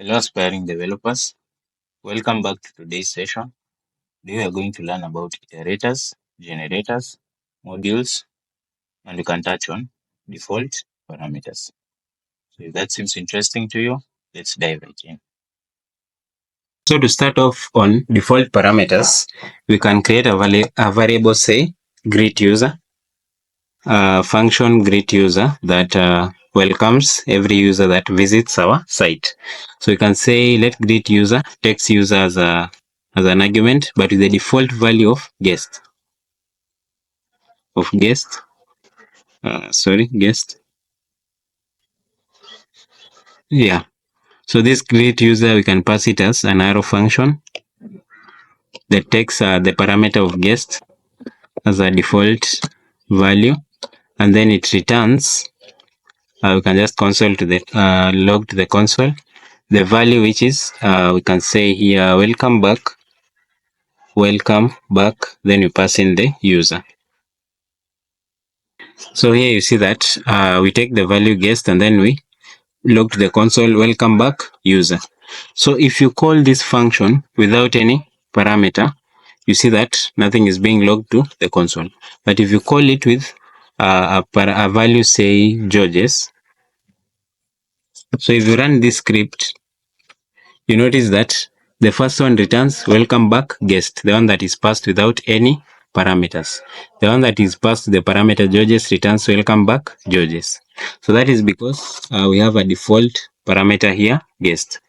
Hello, aspiring developers. Welcome back to today's session. Today we are going to learn about iterators, generators, modules, and we can touch on default parameters. So if that seems interesting to you, let's dive right in. So to start off on default parameters, we can create a variable, say, greet user, a function greet user that welcomes every user that visits our site. So you can say let greet user takes user as an argument, but with the default value of guest. Guest. Yeah. So this greet user, we can pass it as an arrow function that takes the parameter of guest as a default value, and then it returns. We can just console to the log to the console the value, which is we can say here welcome back, then you pass in the user. So here you see that we take the value guest and then we log to the console welcome back user. So if you call this function without any parameter, you see that nothing is being logged to the console. But if you call it with a value, say Georges, so if you run this script, you notice that the first one returns welcome back guest, the one that is passed without any parameters. The one that is passed to the parameter Georges returns welcome back Georges. So that is because we have a default parameter here, guest.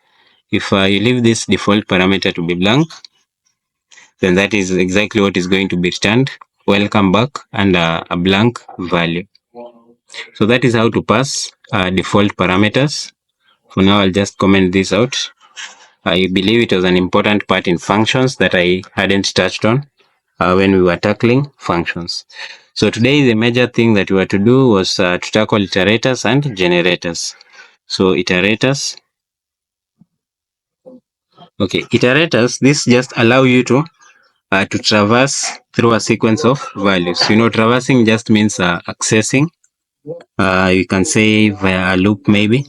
If you leave this default parameter to be blank, then that is exactly what is going to be returned, welcome back and a blank value. So that is how to pass default parameters. For now, I'll just comment this out. I believe it was an important part in functions that I hadn't touched on when we were tackling functions. So today the major thing that we were to do was to tackle iterators and generators. So iterators. Okay, iterators, this just allow you to traverse through a sequence of values. You know, traversing just means accessing. You can say via a loop maybe.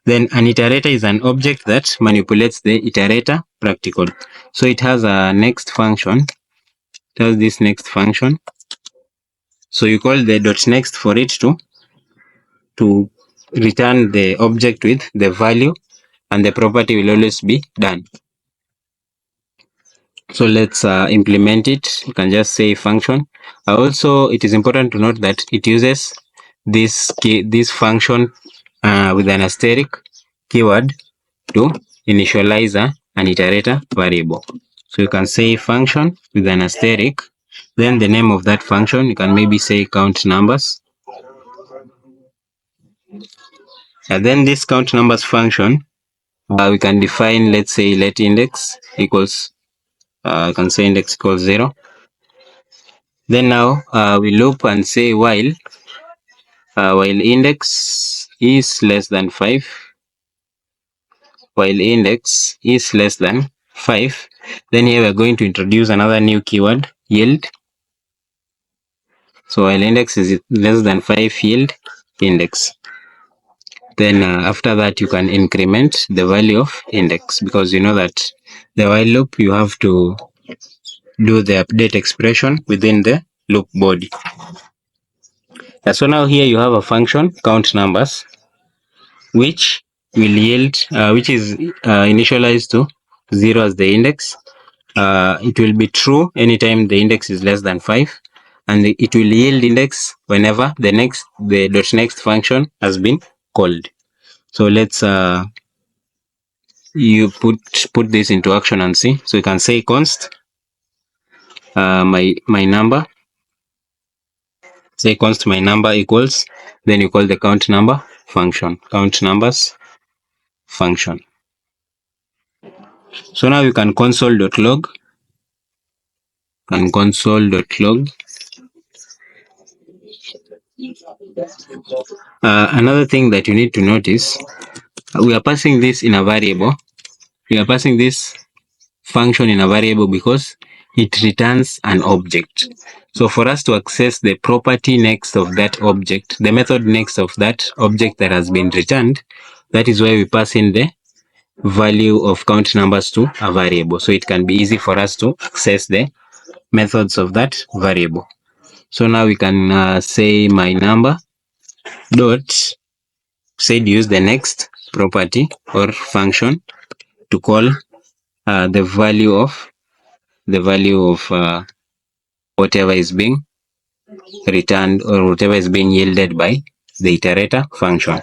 Then an iterator is an object that manipulates the iterator practical. So it has a next function. It has this next function. So you call the .next for it to return the object with the value, and the property will always be done. So let's implement it. You can just say function. Also, it is important to note that it uses this function with an asterisk keyword to initialize an iterator variable. So you can say function with an asterisk, then the name of that function, you can maybe say count numbers. And then this count numbers function, we can define, let's say let index equals, you can say index equals 0. Then now we loop and say while index is less than 5, while index is less than 5, then here we're going to introduce another new keyword, yield. So while index is less than 5, yield index. Then after that, you can increment the value of index, because you know that the while loop, you have to do the update expression within the loop body. So now here you have a function count numbers, which will yield, which is initialized to 0 as the index. It will be true anytime the index is less than 5, and it will yield index whenever the .next function has been called. So let's you put this into action and see. So you can say const my number. Say const my number equals, then you call the count number function, count numbers function. So now you can console.log and console.log. Another thing that you need to notice, we are passing this in a variable. We are passing this function in a variable because it returns an object. So for us to access the property next of that object, the method next of that object that has been returned, that is why we pass in the value of count numbers to a variable. So it can be easy for us to access the methods of that variable. So now we can say my number dot use the next property or function to call the value of whatever is being returned or whatever is being yielded by the iterator function.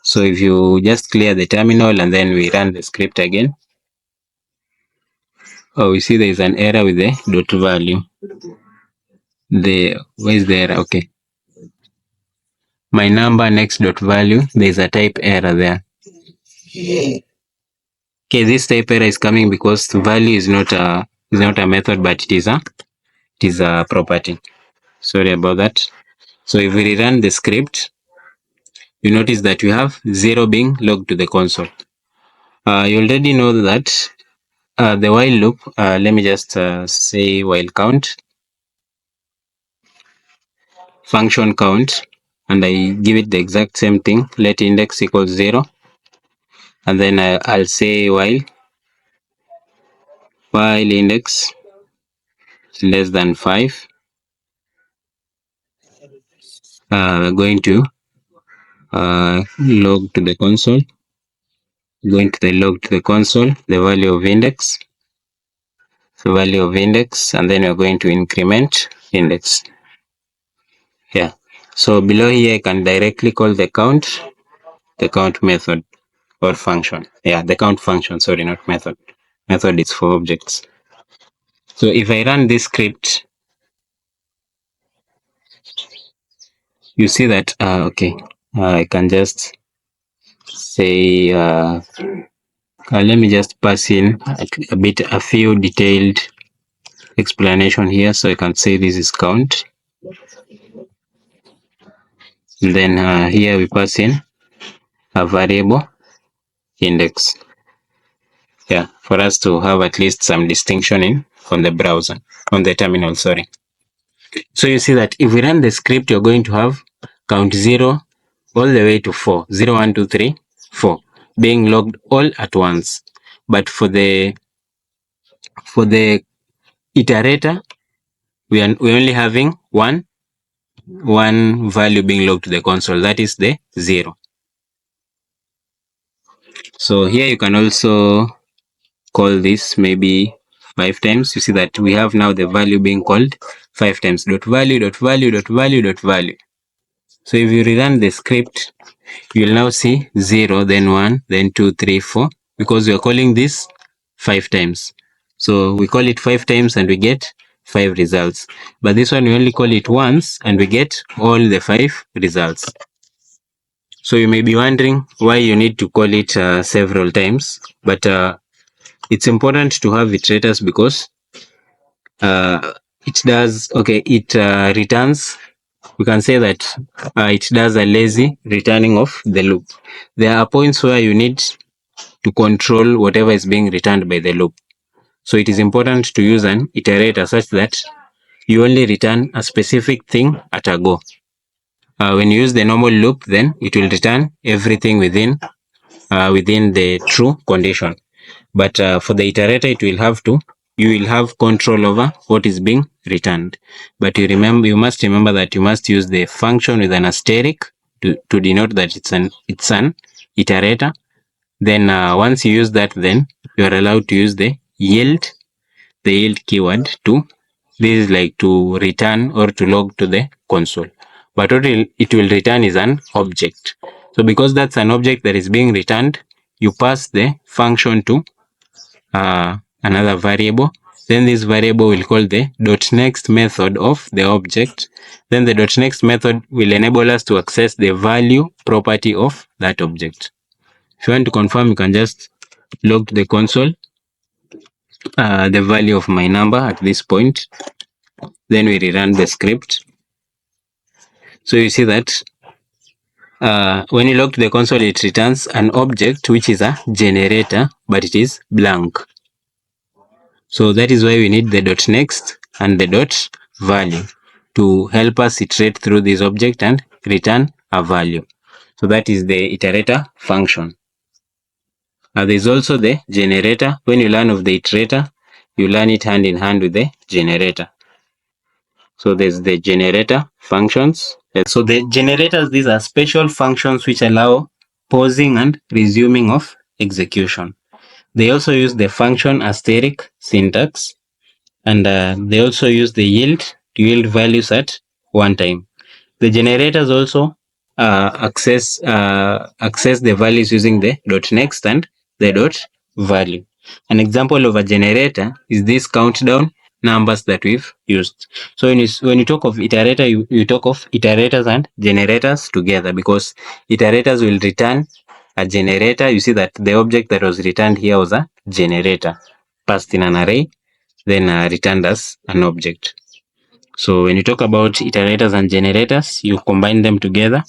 So if you just clear the terminal and then we run the script again, we see there is an error with the dot value. Where is the error? Okay. My number next dot value, there is a type error there. Okay, this type error is coming because value is not a method, but it is a property. Sorry about that. So if we rerun the script, you notice that we have 0 being logged to the console. You already know that the while loop, let me just say while count, function count, and I give it the exact same thing, let index equals 0, and then I'll say while index less than 5, we're going to log to the console, the value of index, and then we're going to increment index. Yeah, so below here I can directly call the count method or function. Yeah, the count function, sorry, not method. Method is for objects. So if I run this script, you see that okay, I can just say let me just pass in a few detailed explanation here. So I can say this is count, and then here we pass in a variable index. Yeah, for us to have at least some distinction on the browser, on the terminal, sorry. So you see that if we run the script, you're going to have count 0 all the way to 4, 0, 1, 2, 3, 4 being logged all at once. But for the iterator, we're only having one value being logged to the console, that is the 0. So here you can also call this maybe 5 times. You see that we have now the value being called 5 times, dot value, dot value, dot value, dot value. So if you rerun the script, you'll now see 0, then 1, then 2, 3, 4, because we are calling this 5 times. So we call it 5 times and we get 5 results. But this one we only call it once and we get all the 5 results. So you may be wondering why you need to call it several times, but it's important to have iterators because it returns. We can say that it does a lazy returning of the loop. There are points where you need to control whatever is being returned by the loop. So it is important to use an iterator such that you only return a specific thing at a go. When you use the normal loop, then it will return everything within the true condition. But for the iterator, you will have control over what is being returned. But you must remember that you must use the function with an asterisk to denote that it's an iterator. Then once you use that, then you are allowed to use the yield keyword to return or to log to the console. But what it will return is an object. So because that's an object that is being returned, you pass the function to another variable. Then this variable will call the .next method of the object. Then the .next method will enable us to access the value property of that object. If you want to confirm, you can just log to the console the value of my number at this point. Then we rerun the script. So you see that when you log to the console, it returns an object which is a generator, but it is blank. So that is why we need the .next and the .value to help us iterate through this object and return a value. So that is the iterator function. There's also the generator. When you learn of the iterator, you learn it hand in hand with the generator. So there's the generator functions. So the generators, these are special functions which allow pausing and resuming of execution. They also use the function asterisk syntax, and they also use the yield to yield values at one time. The generators also access the values using the dot next and the dot value. An example of a generator is this countdown numbers that we've used. So when you talk of iterator, you talk of iterators and generators together, because iterators will return a generator. You see that the object that was returned here was a generator passed in an array, then returned as an object. So when you talk about iterators and generators, you combine them together,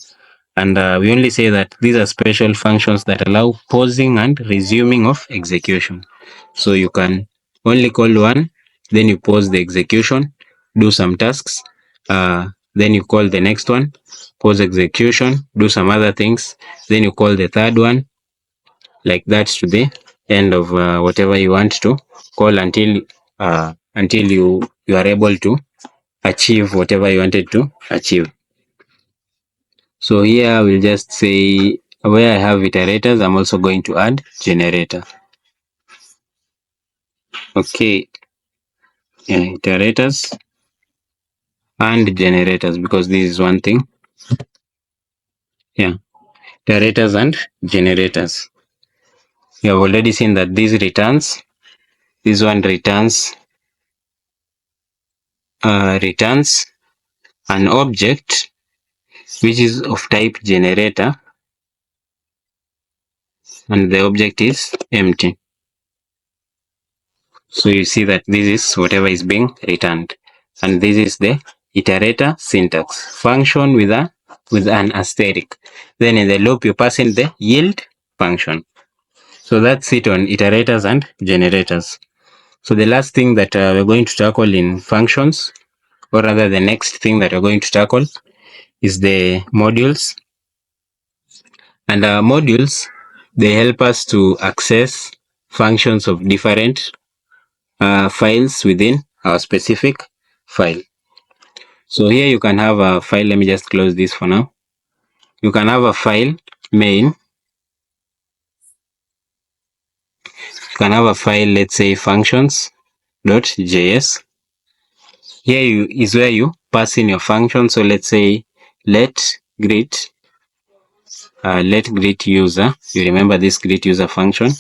and we only say that these are special functions that allow pausing and resuming of execution. So you can only call one, then you pause the execution, do some tasks, then you call the next one, pause execution, do some other things, then you call the third one, like that to the end of whatever you want to call until you are able to achieve whatever you wanted to achieve. So here we'll just say where I have iterators, I'm also going to add generator. Okay, iterators and generators, because this is one thing. Yeah, iterators and generators. You have already seen that this one returns an object which is of type generator, and the object is empty. So you see that this is whatever is being returned, and this is the iterator syntax function with an asterisk. Then in the loop you pass in the yield function. So that's it on iterators and generators. So the last thing that we're going to tackle in functions, or rather the next thing that we're going to tackle, is the modules. And modules, they help us to access functions of different files within our specific file. So here you can have a file. Let me just close this for now. You can have a file main. You can have a file, let's say functions.js. Here is where you pass in your function. So let's say let greet user. You remember this greet user function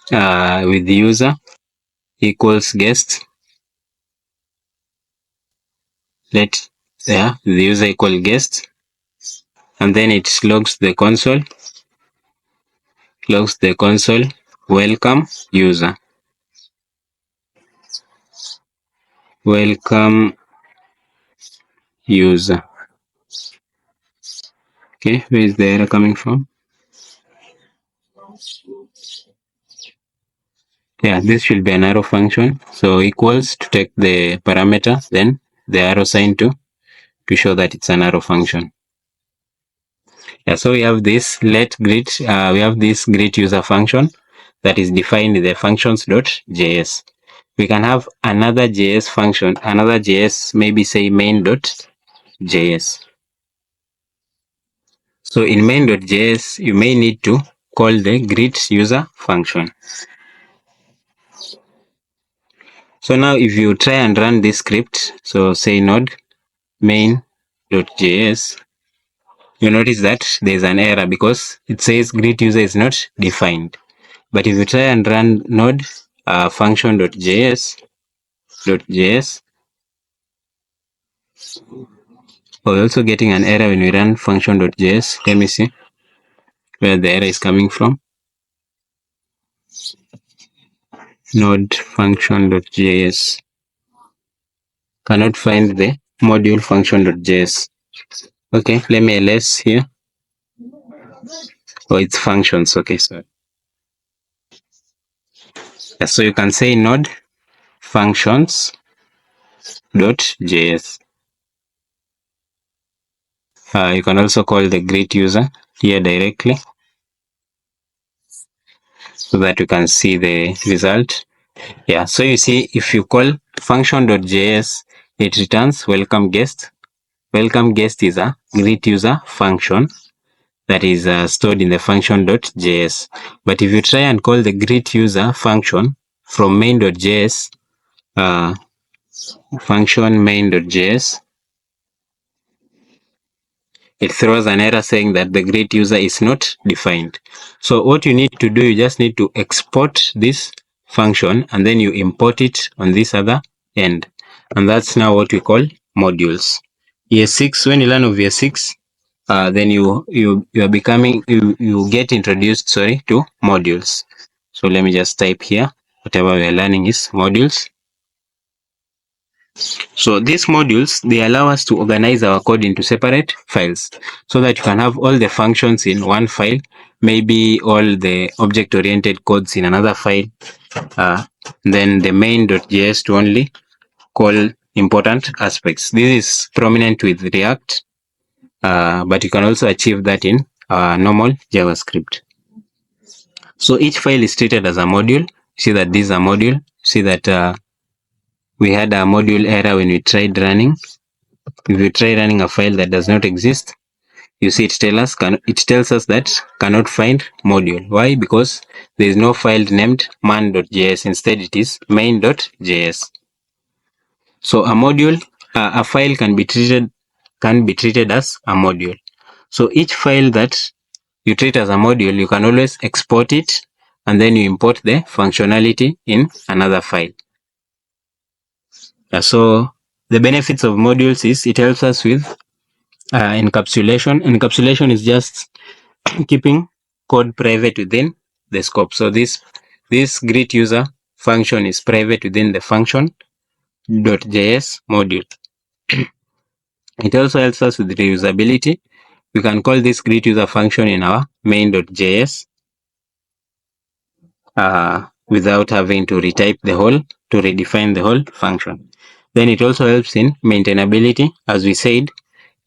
with the user equals guest. Let the user equal guest, and then it logs the console welcome user. Welcome user. Okay, where is the error coming from? Yeah, this should be an arrow function. So equals to take the parameter, then the arrow sign to show that it's an arrow function. Yeah, so we have this let greet. We have this greet user function that is defined in the functions.js. We can have another JS function, another JS, maybe say main.js. So in main.js, you may need to call the greet user function. So now if you try and run this script, so say node main.js, you notice that there's an error because it says greet user is not defined. But if you try and run node function.js, we're also getting an error when we run function.js. Let me see where the error is coming from. Node function.js cannot find the module function.js. Okay, let me ls here. Oh, it's functions. Okay, sorry. So you can say node functions.js. You can also call the greet user here directly. so that you can see the result. Yeah, so you see, if you call function.js, it returns welcome guest. Welcome guest is a greet user function that is stored in the function.js. But if you try and call the greet user function from main.js, function main.js, it throws an error saying that the greet user is not defined. So what you need to do, you just need to export this function and then you import it on this other end. And that's now what we call modules. Year 6, when you learn of year 6, then you get introduced, to modules. So let me just type here, whatever we are learning is modules. So these modules, they allow us to organize our code into separate files so that you can have all the functions in one file, maybe all the object-oriented codes in another file, then the main.js to only call important aspects. This is prominent with React, but you can also achieve that in normal JavaScript. So each file is treated as a module. See that this is a module. See that we had a module error when we tried running. If you try running a file that does not exist, you see it tells us that cannot find module. Why? Because there is no file named man.js. Instead, it is main.js. So a module, a file can be treated as a module. So each file that you treat as a module, you can always export it and then you import the functionality in another file. So the benefits of modules is it helps us with encapsulation. Encapsulation is just keeping code private within the scope. So this greet user function is private within the function.js module. It also helps us with reusability. We can call this greet user function in our main.js without having to retype to redefine the whole function. Then it also helps in maintainability. As we said,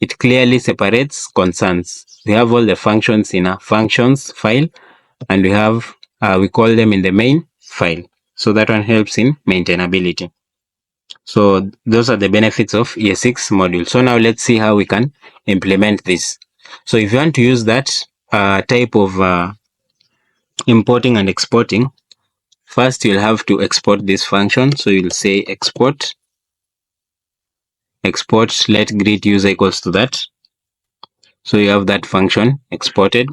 it clearly separates concerns. We have all the functions in a functions file, and we call them in the main file. So that one helps in maintainability. So those are the benefits of ES6 module. So now let's see how we can implement this. So if you want to use that type of importing and exporting, first you'll have to export this function. So you'll say export let greet user equals to that. So you have that function exported.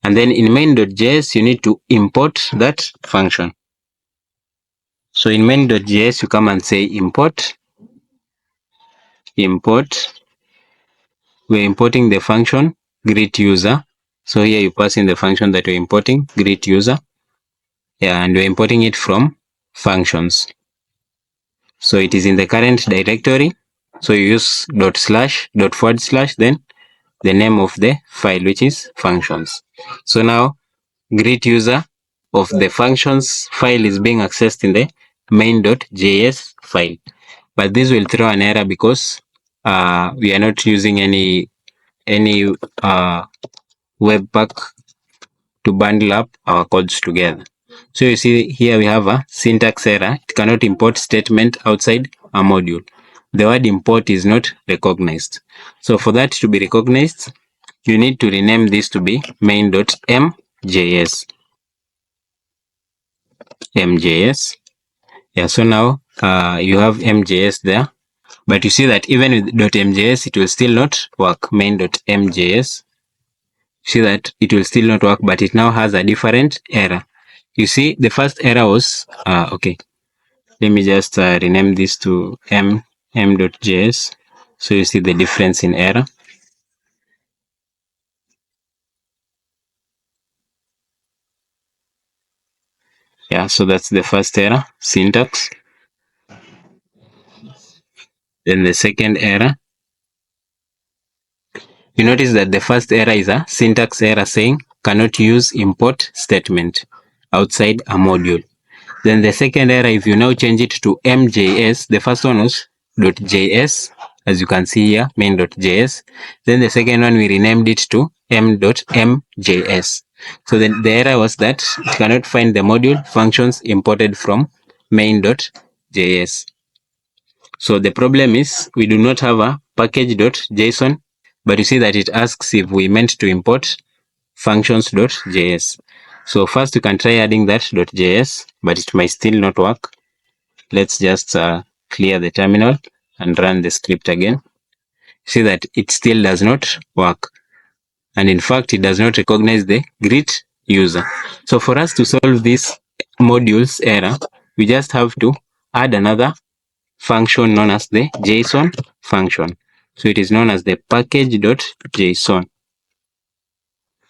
And then in main.js, you need to import that function. So in main.js, you come and say import. We're importing the function greet user. So here you pass in the function that we're importing, greet user. Yeah, and we're importing it from functions. So it is in the current directory. So you use // then the name of the file, which is functions. So now greet user of the functions file is being accessed in the main.js file. But this will throw an error because we are not using any webpack to bundle up our codes together. So you see here we have a syntax error. It cannot import statement outside a module. The word import is not recognized. So for that to be recognized, you need to rename this to be main.mjs. MJS. Yeah, so now you have MJS there. But you see that even with .mjs, it will still not work. Main.mjs. See that it will still not work, but it now has a different error. You see, the first error was, okay. Let me just rename this to m.js. So you see the difference in error. Yeah, so that's the first error, syntax. Then the second error, you notice that the first error is a syntax error saying cannot use import statement outside a module. Then the second error, if you now change it to mjs, the first one was .js, as you can see here, main.js. Then the second one, we renamed it to m.mjs. So the error was that it cannot find the module functions imported from main.js. So the problem is we do not have a package.json, but you see that it asks if we meant to import functions.js. So first we can try adding that .js, but it might still not work. Let's just clear the terminal and run the script again. See that it still does not work. And in fact, it does not recognize the greet user. So for us to solve this modules error, we just have to add another function known as the JSON function. So it is known as the package.json.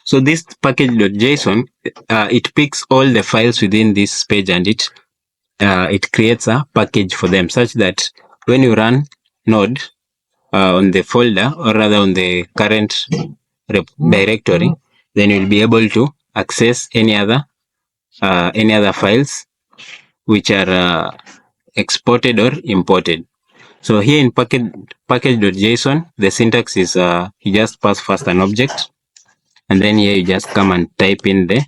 So this package.json, it picks all the files within this page and it creates a package for them such that when you run node on the folder, or rather on the current directory, then you'll be able to access any other files which are exported or imported. So here in package.json, the syntax is you just pass first an object, and then here you just come and type in the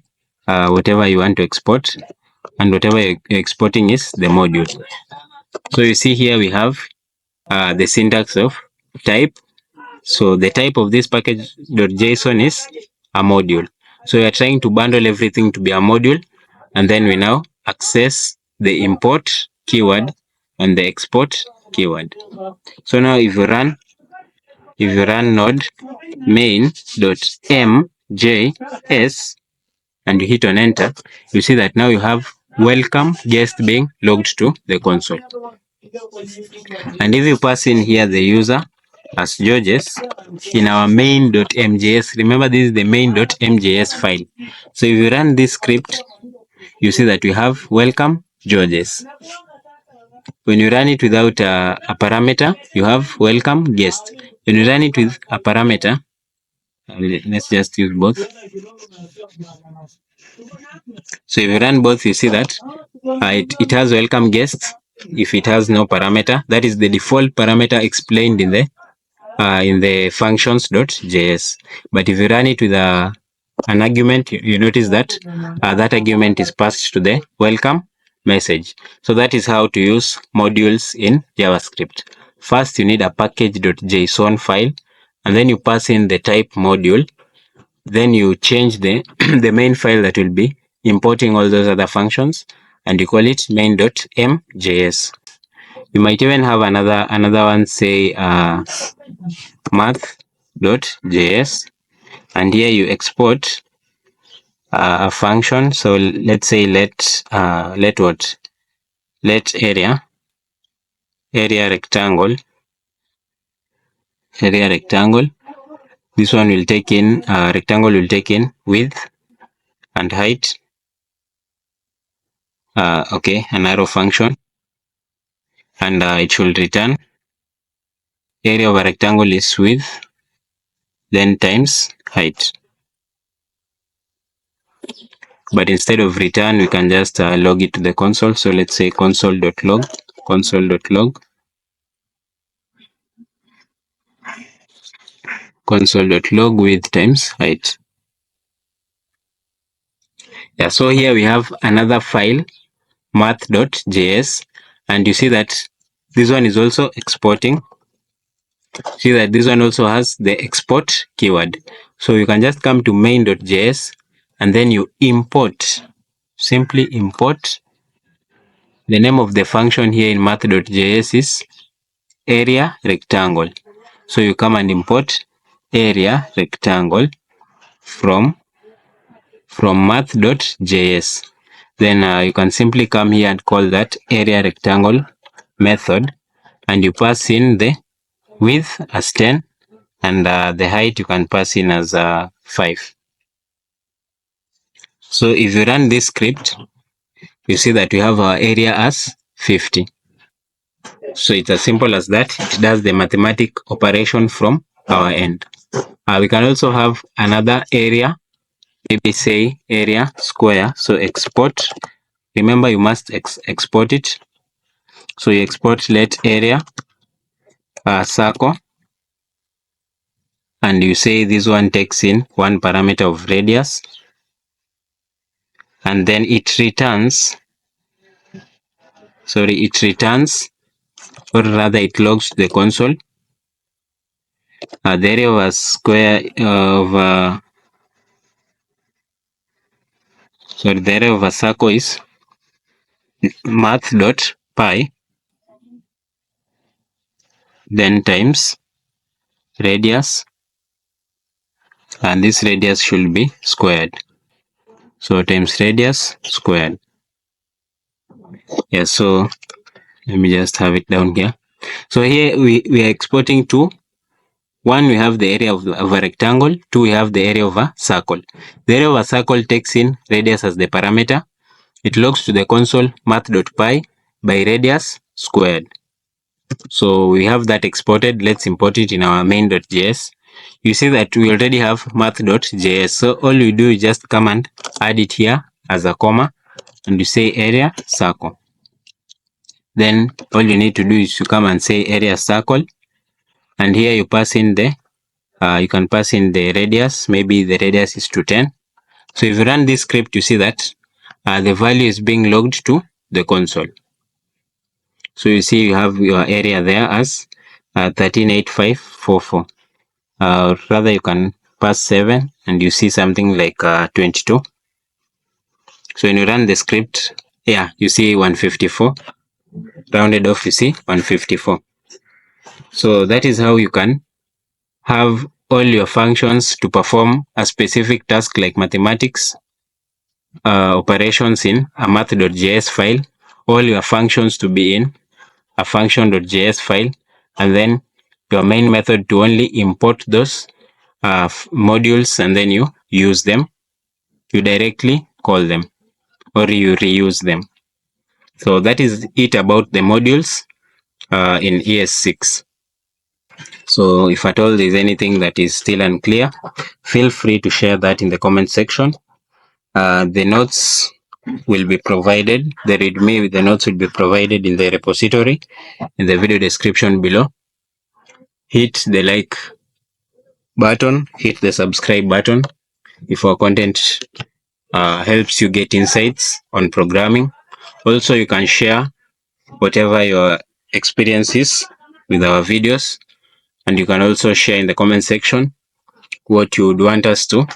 whatever you want to export, and whatever you're exporting is the module. So you see here we have the syntax of type. So the type of this package.json is a module. So we are trying to bundle everything to be a module, and then we now access the import keyword and the export keyword. So now if you run node main.mjs and you hit on enter, you see that now you have welcome guest being logged to the console. And if you pass in here the user as Georges in our main.mjs, remember this is the main.mjs file. So if you run this script, you see that we have welcome Georges. When you run it without a parameter, you have welcome guest. When you run it with a parameter, let's just use both. So if you run both, you see that it has welcome guest. If it has no parameter, that is the default parameter explained in the functions.js. But if you run it with an argument, you notice that that argument is passed to the welcome message. So that is how to use modules in JavaScript. First, you need a package.json file, and then you pass in the type module. Then you change the the main file that will be importing all those other functions, and you call it main.mjs. You might even have another one, say math.js, and here you export a function. So let's say let area rectangle. This one will take in rectangle will take in width and height. Okay, an arrow function, and it should return area of a rectangle is width, then times height. But instead of return, we can just log it to the console. So let's say console.log width times height. Yeah, so here we have another file, math.js, and you see that this one is also exporting. See that this one also has the export keyword. So you can just come to main.js and then you simply import. The name of the function here in math.js is area rectangle. So you come and import area rectangle from math.js. Then you can simply come here and call that area rectangle method, and you pass in the width as 10, and the height you can pass in as 5. So if you run this script, you see that we have our area as 50. So it's as simple as that. It does the mathematic operation from our end. We can also have another area, maybe say area square. So export. Remember, you must export it. So you export let area circle, and you say this one takes in one parameter of radius, and then it returns, or rather it logs to the console the area of a square of the area of a circle is math.pi, then times radius, and this radius should be squared. So times radius squared. Yes, so let me just have it down here. So here we are exporting to 1, we have the area of a rectangle. 2, we have the area of a circle. The area of a circle takes in radius as the parameter. It logs to the console math.pi by radius squared. So we have that exported. Let's import it in our main.js. You see that we already have math.js. So all you do is just come and add it here as a comma, and you say area circle. Then all you need to do is to come and say area circle, and here you pass in the you can pass in the radius. Maybe the radius is to 10. So if you run this script, you see that the value is being logged to the console. So you see you have your area there as 138544. Rather, you can pass 7 and you see something like 22. So when you run the script, yeah, you see 154. Rounded off, you see 154. So that is how you can have all your functions to perform a specific task like mathematics operations in a math.js file, all your functions to be in a function.js file, and then your main method to only import those modules, and then you use them, you directly call them, or you reuse them. So that is it about the modules in ES6. So if at all there is anything that is still unclear, feel free to share that in the comment section. The notes will be provided, the readme with the notes will be provided in the repository in the video description below. Hit the like button, hit the subscribe button if our content helps you get insights on programming. Also, you can share whatever your experience is with our videos, and you can also share in the comment section what you would want us to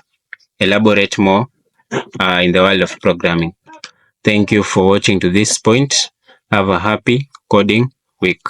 elaborate more in the world of programming. Thank you for watching to this point. Have a happy coding week.